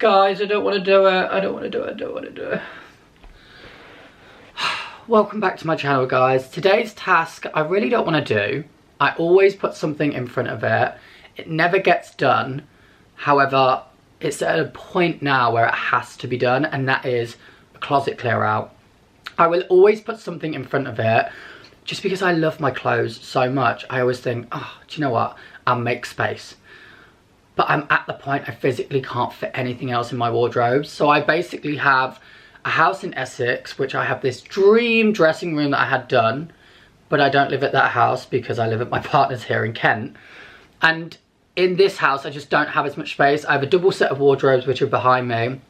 Guys, I don't want to do it. I don't want to do it. I don't want to do it. Welcome back to my channel, guys. Today's task I really don't want to do. I always put something in front of it. It never gets done. However, it's at a point now where it has to be done, and that is a closet clear out. I will always put something in front of it just because I love my clothes so much. I always think, oh, do you know what? I'll make space. But I'm at the point I physically can't fit anything else in my wardrobe. So I basically have a house in Essex, which I have this dream dressing room that I had done, but I don't live at that house because I live at my partner's here in Kent. And in this house, I just don't have as much space. I have a double set of wardrobes which are behind me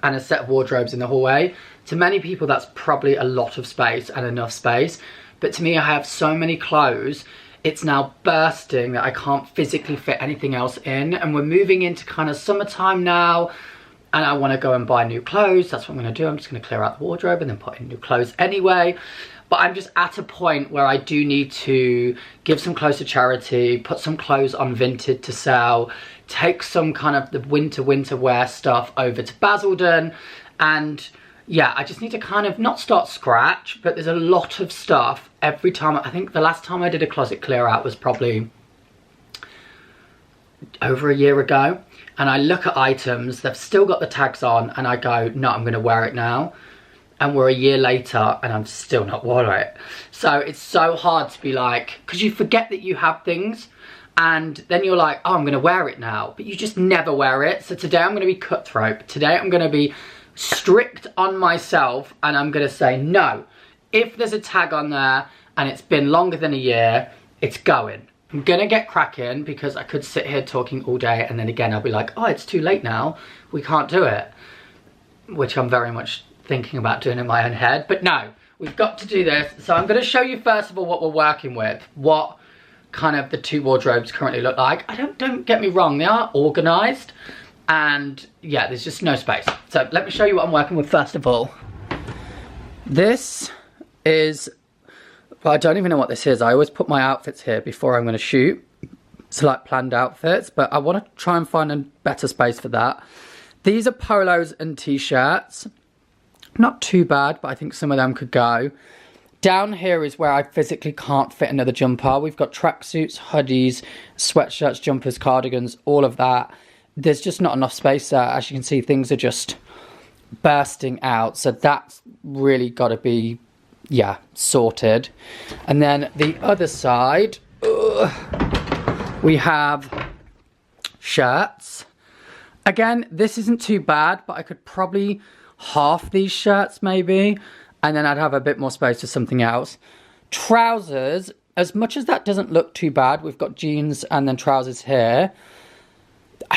and a set of wardrobes in the hallway. To many people, that's probably a lot of space and enough space. But to me, I have so many clothes, it's now bursting that I can't physically fit anything else in. And we're moving into kind of summertime now, and I want to go and buy new clothes. That's what I'm going to do. I'm just going to clear out the wardrobe and then put in new clothes anyway. But I'm just at a point where I do need to give some clothes to charity, put some clothes on Vinted to sell, take some kind of the winter wear stuff over to Basildon, and yeah, I just need to kind of not start scratch, but there's a lot of stuff every time. I think the last time I did a closet clear out was probably over a year ago, and I look at items, they've still got the tags on, and I go, no, I'm going to wear it now. And we're a year later and I'm still not worn it. So it's so hard to be like, because you forget that you have things, and then you're like, oh, I'm going to wear it now, but you just never wear it. So today I'm going to be cutthroat. Today I'm going to be strict on myself, and I'm going to say, no, if there's a tag on there and it's been longer than a year, it's going. I'm going to get cracking, because I could sit here talking all day and then again I'll be like, oh, it's too late now, we can't do it, which I'm very much thinking about doing in my own head. But no, we've got to do this. So I'm going to show you first of all what we're working with, what kind of the two wardrobes currently look like. Don't get me wrong, they are organized, and yeah, there's just no space. So let me show you what I'm working with first of all. This is, well, I don't even know what this is. I always put my outfits here before I'm going to shoot. It's like planned outfits, but I want to try and find a better space for that. These are polos and t-shirts. Not too bad, but I think some of them could go. Down here is where I physically can't fit another jumper. We've got tracksuits, hoodies, sweatshirts, jumpers, cardigans, all of that. There's just not enough space there. As you can see, things are just bursting out. So that's really got to be, yeah, sorted. And then the other side, we have shirts. Again, this isn't too bad, but I could probably half these shirts maybe, and then I'd have a bit more space for something else. Trousers, as much as that doesn't look too bad, we've got jeans and then trousers here.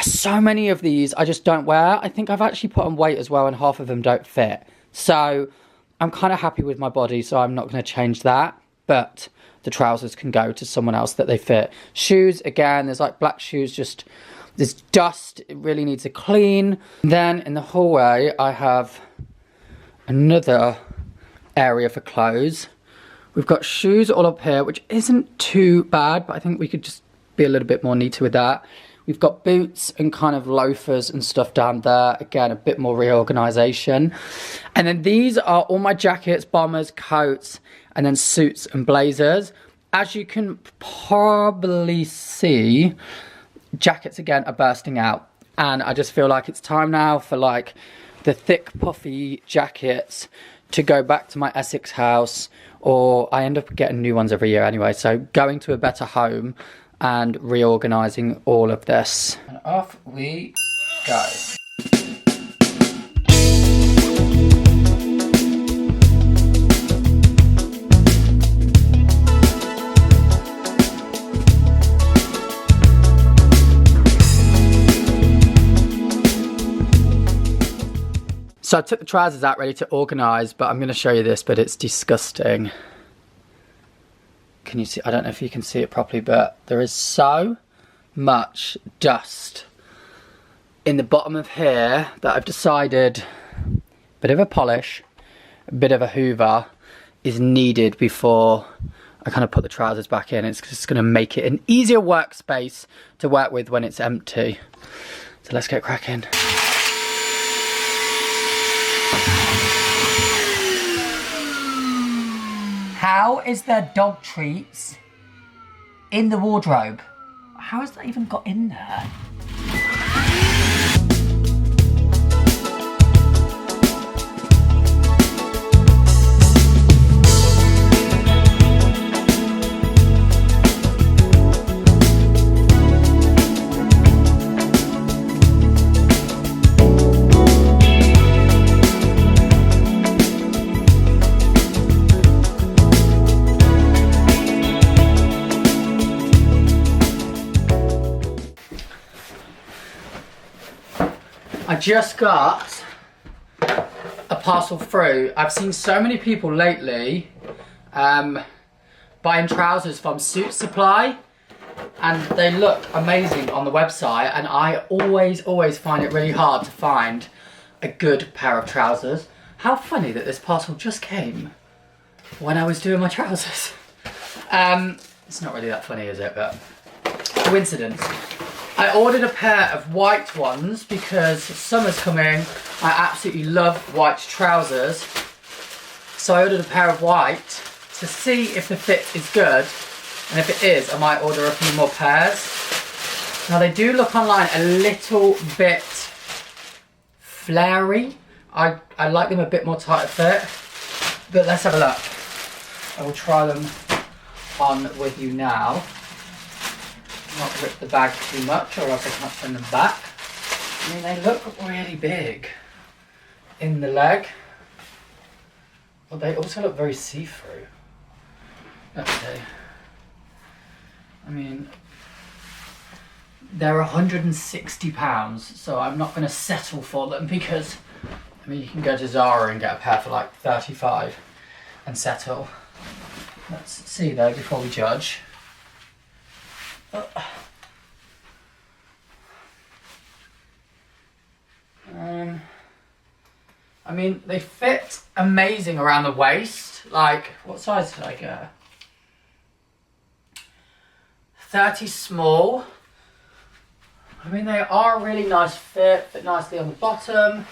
So many of these I just don't wear. I think I've actually put on weight as well, and half of them don't fit. So I'm kind of happy with my body, so I'm not going to change that. But the trousers can go to someone else that they fit. Shoes, again, there's like black shoes, just there's dust, it really needs a clean. Then in the hallway, I have another area for clothes. We've got shoes all up here, which isn't too bad, but I think we could just be a little bit more neater with that. We've got boots and kind of loafers and stuff down there. Again, a bit more reorganization. And then these are all my jackets, bombers, coats, and then suits and blazers. As you can probably see, jackets again are bursting out, and I just feel like it's time now for like the thick puffy jackets to go back to my Essex house, or I end up getting new ones every year anyway, so going to a better home and reorganizing all of this. And off we go. So I took the trousers out ready to organise, but I'm going to show you this, but it's disgusting. Can you see? I don't know if you can see it properly, but there is so much dust in the bottom of here that I've decided a bit of a polish, a bit of a hoover is needed before I kind of put the trousers back in. It's just going to make it an easier workspace to work with when it's empty. So let's get cracking. How is there dog treats in the wardrobe? How has that even got in there? I just got a parcel through. I've seen so many people lately buying trousers from Suit Supply, and they look amazing on the website, and I always find it really hard to find a good pair of trousers. How funny that this parcel just came when I was doing my trousers. It's not really that funny, is it? But coincidence. I ordered a pair of white ones because summer's coming. I absolutely love white trousers. So I ordered a pair of white to see if the fit is good. And if it is, I might order a few more pairs. Now they do look online a little bit flary. I like them a bit more tighter fit. But let's have a look. I will try them on with you now. Not rip the bag too much or else I can't send them back. I mean, they look really big in the leg, but they also look very see-through. Let's see. I mean, they're £160, so I'm not going to settle for them because, I mean, you can go to Zara and get a pair for like 35 and settle. Let's see though before we judge. I mean, they fit amazing around the waist. Like, what size did I get? 30 small. I mean, they are a really nice fit nicely on the bottom.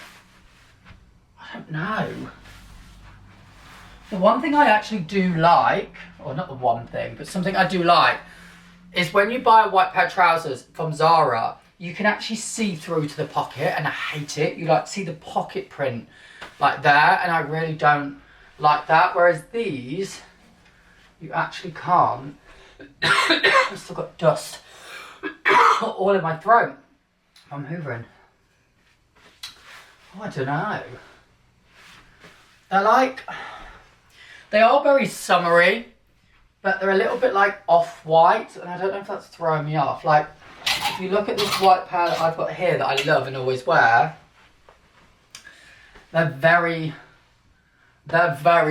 I don't know. The one thing I actually do like, or not the one thing, but something I do like, is when you buy a white pair of trousers from Zara, you can actually see through to the pocket, and I hate it. You like see the pocket print like there, and I really don't like that. Whereas these, you actually can't. I've still got dust all in my throat. I'm hoovering. Oh, I don't know. They're like, they are very summery, but they're a little bit like off-white, and I don't know if that's throwing me off. Like, if you look at this white pair that I've got here that I love and always wear, they're very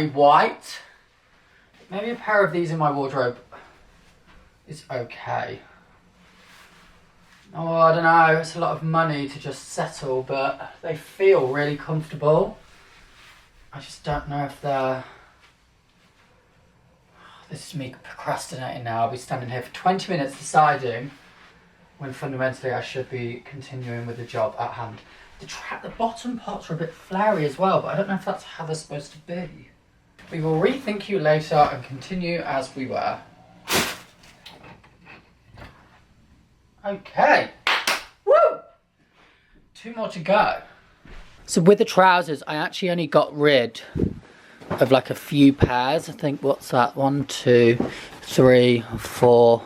white. Maybe a pair of these in my wardrobe is okay. Oh, I don't know, it's a lot of money to just settle, but they feel really comfortable. I just don't know if they're... This is me procrastinating now. I'll be standing here for 20 minutes deciding when fundamentally I should be continuing with the job at hand. The bottom parts are a bit flary as well, but I don't know if that's how they're supposed to be. We will rethink you later and continue as we were. Okay. Woo! 2 more to go. So with the trousers, I actually only got rid of like a few pairs. I think, what's that? 1, 2, 3, 4,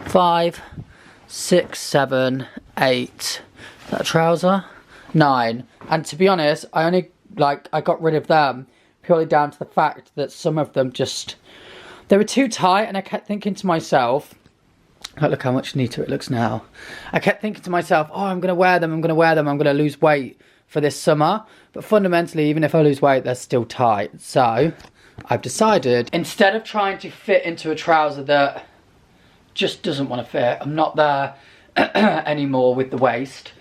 5, 6, 7, 8. Is that a trouser? 9. And to be honest, I got rid of them purely down to the fact that some of them just, they were too tight, and I kept thinking to myself, look how much neater it looks now. I kept thinking to myself, oh, I'm going to wear them, I'm going to lose weight for this summer. But fundamentally, even if I lose weight, they're still tight. So I've decided, instead of trying to fit into a trouser that just doesn't want to fit, I'm not there anymore with the waist,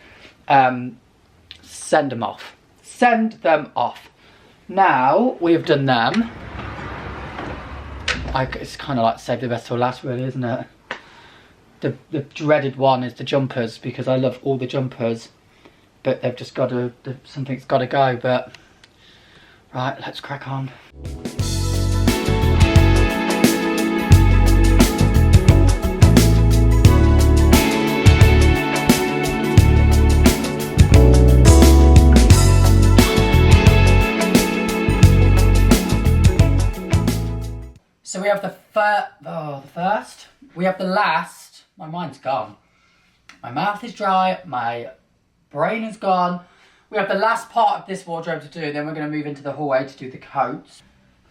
send them off. Send them off. Now we have done them, it's kind of like save the best till last, really, isn't it? The dreaded one is the jumpers, because I love all the jumpers, but they've just got to, something's got to go. But Right, let's crack on. So we have the first, we have the last, my mind's gone. My mouth is dry, my brain is gone. We have the last part of this wardrobe to do, then we're going to move into the hallway to do the coats.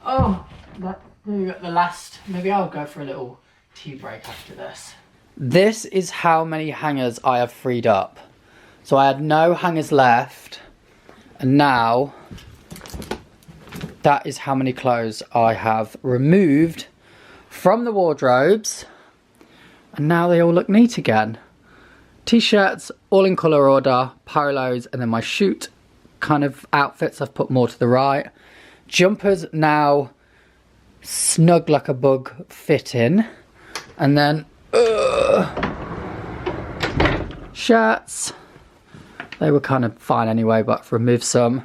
Oh, let's do the last, maybe I'll go for a little tea break after this. This is how many hangers I have freed up. So I had no hangers left, and now that is how many clothes I have removed from the wardrobes, and now they all look neat again. T-shirts, all in colour order, polos, and then my shoot kind of outfits I've put more to the right. Jumpers now snug like a bug fit in. And then shirts, they were kind of fine anyway, but I've removed some.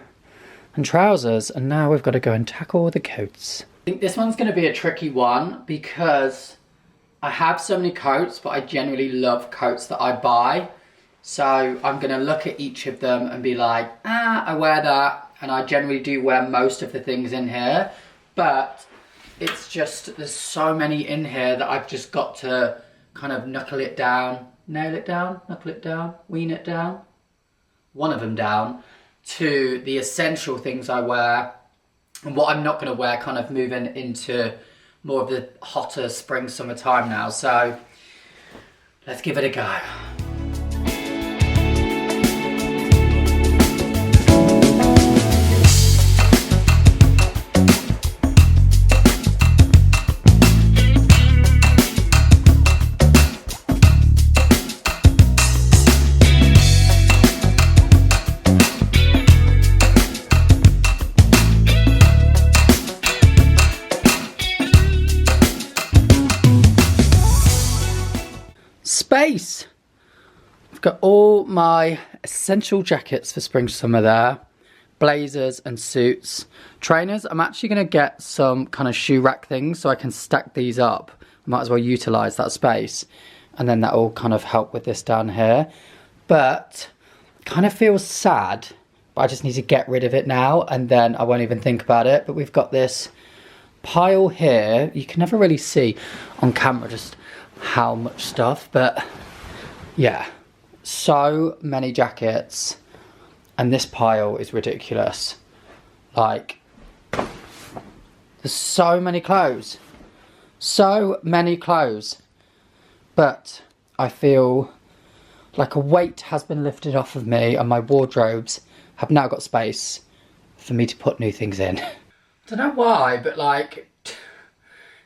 And trousers, and now we've got to go and tackle the coats. I think this one's going to be a tricky one because I have so many coats, but I generally love coats that I buy. So I'm going to look at each of them and be like, I wear that. And I generally do wear most of the things in here. But it's just, there's so many in here that I've just got to kind of knuckle it down. Nail it down, knuckle it down, wean it down. One of them down. To the essential things I wear. And what I'm not going to wear, kind of moving into more of the hotter spring, summer time now. So let's give it a go. Space! I've got all my essential jackets for spring summer there, blazers and suits. Trainers, I'm actually going to get some kind of shoe rack things so I can stack these up. I might as well utilise that space, and then that will kind of help with this down here. But kind of feels sad, but I just need to get rid of it now and then I won't even think about it. But we've got this pile here. You can never really see on camera just how much stuff, but yeah, so many jackets, and this pile is ridiculous. Like, there's so many clothes, but I feel like a weight has been lifted off of me, and my wardrobes have now got space for me to put new things in. I don't know why, but like,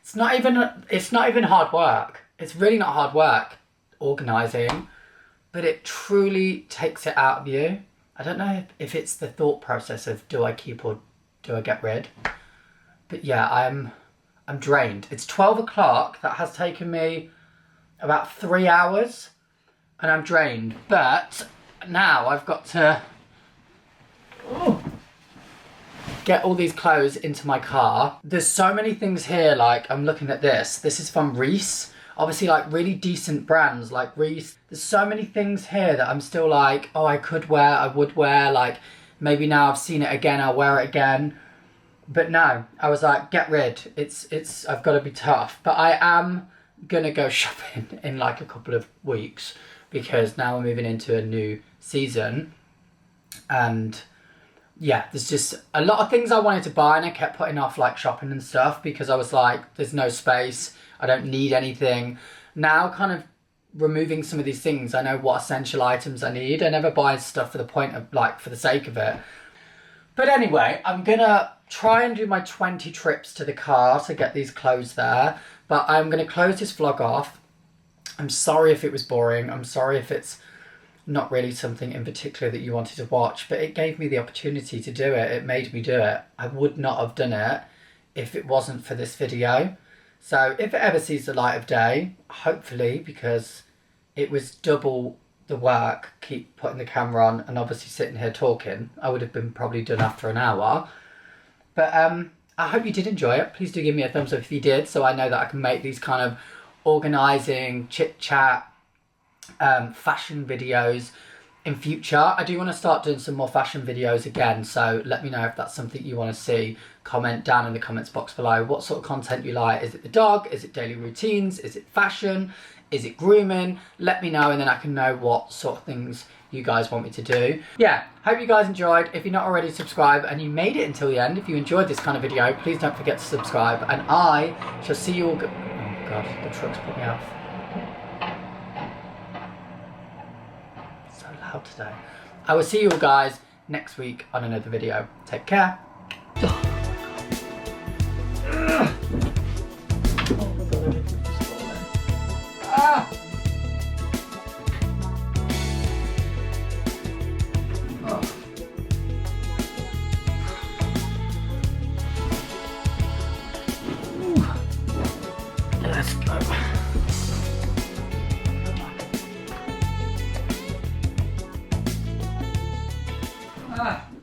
it's not even hard work. It's really not hard work organising, but it truly takes it out of you. I don't know if it's the thought process of do I keep or do I get rid? But yeah, I'm drained. It's 12 o'clock. That has taken me about 3 hours and I'm drained. But now I've got to get all these clothes into my car. There's so many things here, like I'm looking at this. This is from Reese. Obviously, like really decent brands like Reese. There's so many things here that I'm still like, oh, I could wear, I would wear. Like, maybe now I've seen it again, I'll wear it again. But no, I was like, get rid. I've got to be tough. But I am gonna go shopping in like a couple of weeks because now we're moving into a new season. And yeah, there's just a lot of things I wanted to buy and I kept putting off like shopping and stuff because I was like, there's no space. I don't need anything. Now kind of removing some of these things, I know what essential items I need. I never buy stuff for the point of like, for the sake of it. But anyway, I'm gonna try and do my 20 trips to the car to get these clothes there. But I'm gonna close this vlog off. I'm sorry if it was boring. I'm sorry if it's not really something in particular that you wanted to watch, but it gave me the opportunity to do it. It made me do it. I would not have done it if it wasn't for this video. So if it ever sees the light of day, hopefully, because it was double the work, keep putting the camera on and obviously sitting here talking, I would have been probably done after an hour. But I hope you did enjoy it. Please do give me a thumbs up if you did, so I know that I can make these kind of organising, chit-chat, fashion videos in future. I do want to start doing some more fashion videos again, so let me know if that's something you want to see. Comment down in the comments box below what sort of content you like. Is it the dog? Is it daily routines? Is it fashion? Is it grooming? Let me know, and then I can know what sort of things you guys want me to do. Yeah, hope you guys enjoyed. If you're not already subscribed and you made it until the end, if you enjoyed this kind of video, please don't forget to subscribe, and I shall see you all oh god, the truck's put me off. So loud today. I will see you all guys next week on another video. Take care. Ah! Let's go. Ah.